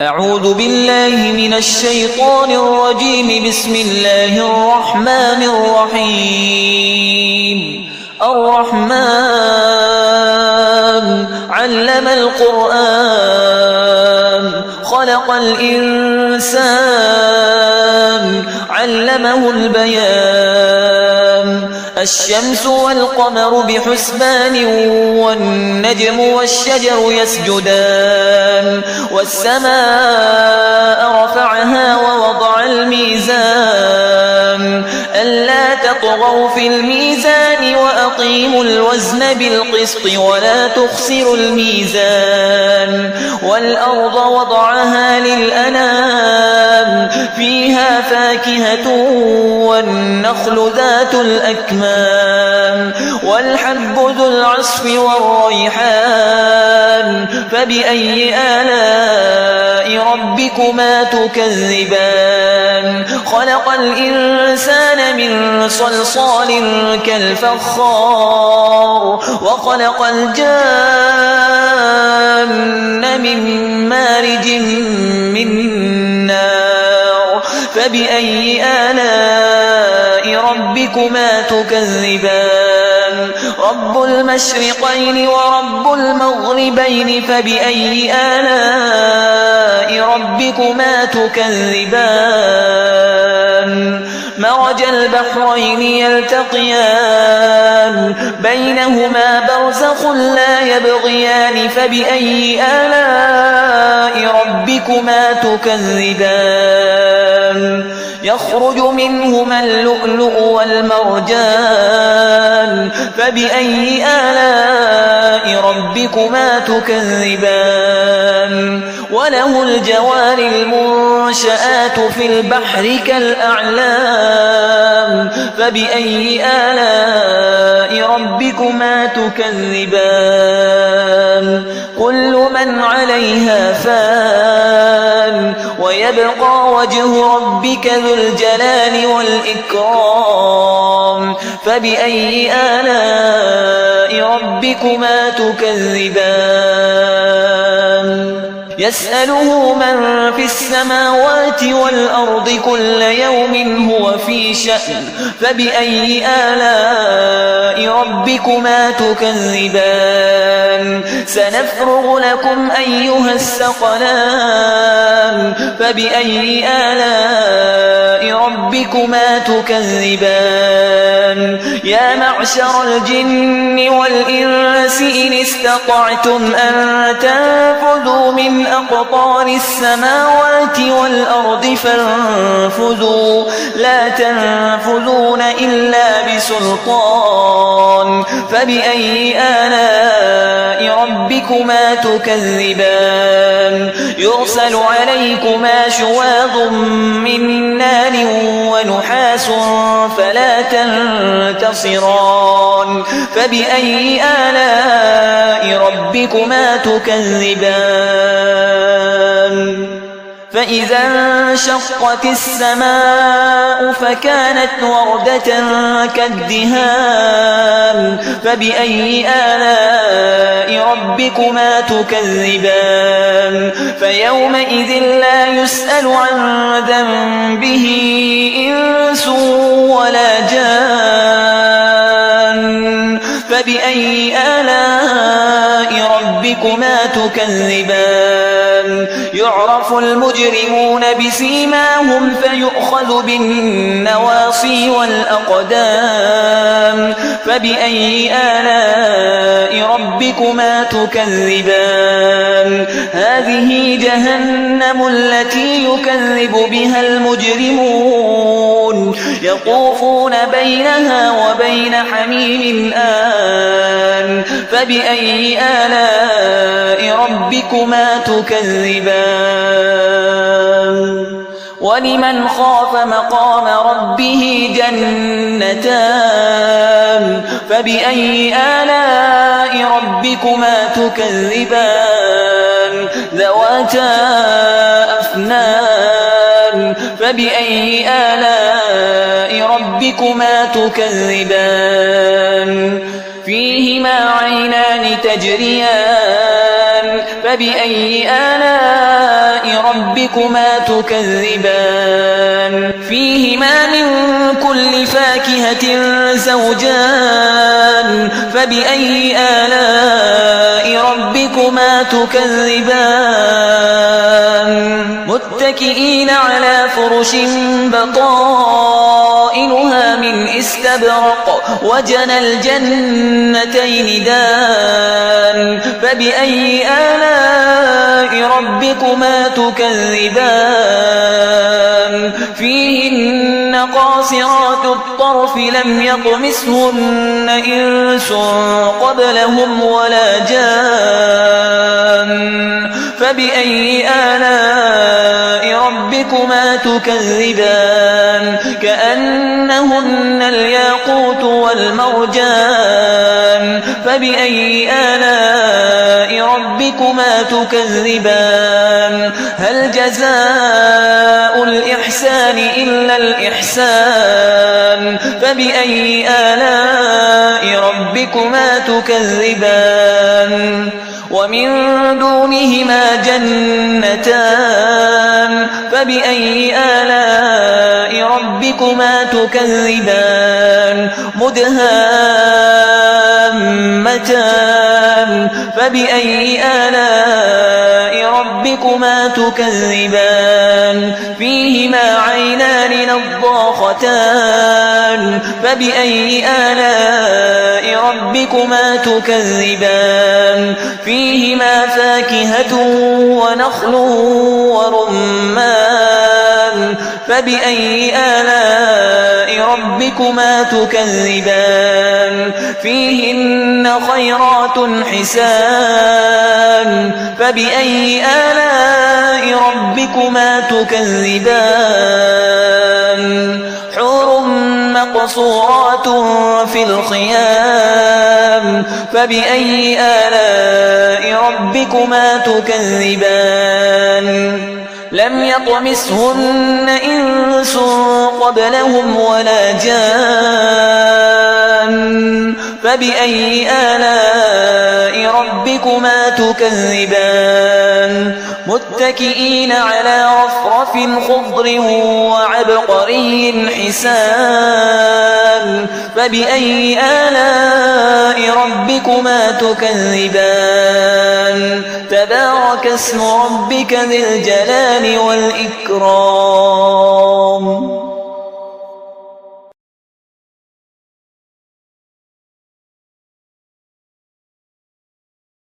أعوذ بالله من الشيطان الرجيم. بسم الله الرحمن الرحيم. الرحمن علم القرآن خلق الإنسان علمه البيان. الشمس والقمر بحسبان والنجم والشجر يسجدان. والسماء رفعها ووضع الميزان ألا تطغوا في الميزان وأقيموا الوزن بالقسط ولا تخسروا الميزان. والأرض وضعها للأنام فيها فاكهة والنخل ذات الأكمام والحب ذو العصف والريحان. فبأي آلاء ربكما تكذبان؟ خلق الإنسان من صلصال كالفخار وخلق الجان من مارج من نار. فبأي آلاء ربكما تكذبان؟ رب المشرقين ورب المغربين. فبأي آلاء ربكما تكذبان؟ مرج البحرين يلتقيان بينهما برزخ لا يبغيان. فبأي آلاء ربكما تكذبان؟ يخرج منهما اللؤلؤ والمرجان. فبأي آلاء ربكما تكذبان؟ وله الجوار المنشآت في البحر كالأعلام. فبأي آلاء ربكما تكذبان؟ كل من عليها فان ويبقى وجه ربك ذو الجلال والإكرام. فبأي آلاء ربكما تكذبان؟ يسأله من في السماوات والأرض كل يوم هو في شأن. فبأي آلاء ربكما تكذبان؟ سنفرغ لكم أيها الثقلان. فبأي آلاء ربكما تكذبان؟ يا معشر الجن والإنس إن استطعتم أن تنفذوا من أقطار السماوات والأرض فانفذوا لا تنفذون إلا بسلطان. فبأي آلاء ربكما تكذبان؟ يرسل عليكما شواظ من نار ونحاس فلا تنتصران. فبأي آلاء ربكما تكذبان؟ فإذا انشقت السماء فكانت وردة كالدهان. فبأي آلاء ربكما تكذبان؟ فيومئذ لا يسأل عن ذنبه إنس ولا جان. فبأي آلاء ربكما تكذبان؟ يعرف المجرمون بسيماهم فيؤخذ بالنواصي والأقدام. فبأي آلاء ربكما تكذبان؟ هذه جهنم التي يكذب بها المجرمون يطوفون بينها وبين حميم آن. فبأي آلاء ربكما تكذبان؟ ولمن خاف مقام ربه جنتان. فبأي آلاء ربكما تكذبان؟ ذواتا أفنان. فبأي آلاء ربكما تكذبان؟ فيهما عينان تجريان. فبأي آلاء ربكما تكذبان فيهما من كل فاكهة زوجان فبأي آلاء ربكما تكذبان متكئين على فرش بطائنها من استبرق وجنى الجنتين دان فبأي آلاء ربكما تكذبان فيهن قاصرات الطرف لم يطمثهن إنس قبلهم ولا جان فبأي آلاء ربكما تكذبان كأنهن الياقوت والمرجان فبأي آلاء ربكما تكذبان هل جزاء الإحسان إلا الإحسان فبأي آلاء ربكما تكذبان ومن دونهما جنتان فبأي آلاء ربكما تكذبان مدهامتان فبأي آلاء ربكما تكذبان فيهما عينان نضاختان فبأي آلاء ربكما تكذبان فيهما فاكهة ونخل ورمان فبأي آلاء ربكما تكذبان فيهن خيرات حسان فبأي آلاء ربكما تكذبان حور مقصورات في الخيام فبأي آلاء ربكما تكذبان لم يطمثهن إنس قبلهم ولا جان فبأي آلاء ربكما تكذبان متكئين على رفرف خضر وعبقري حسان فبأي آلاء ربكما تكذبان تبارك اسم ربك ذي الجلال والإكرام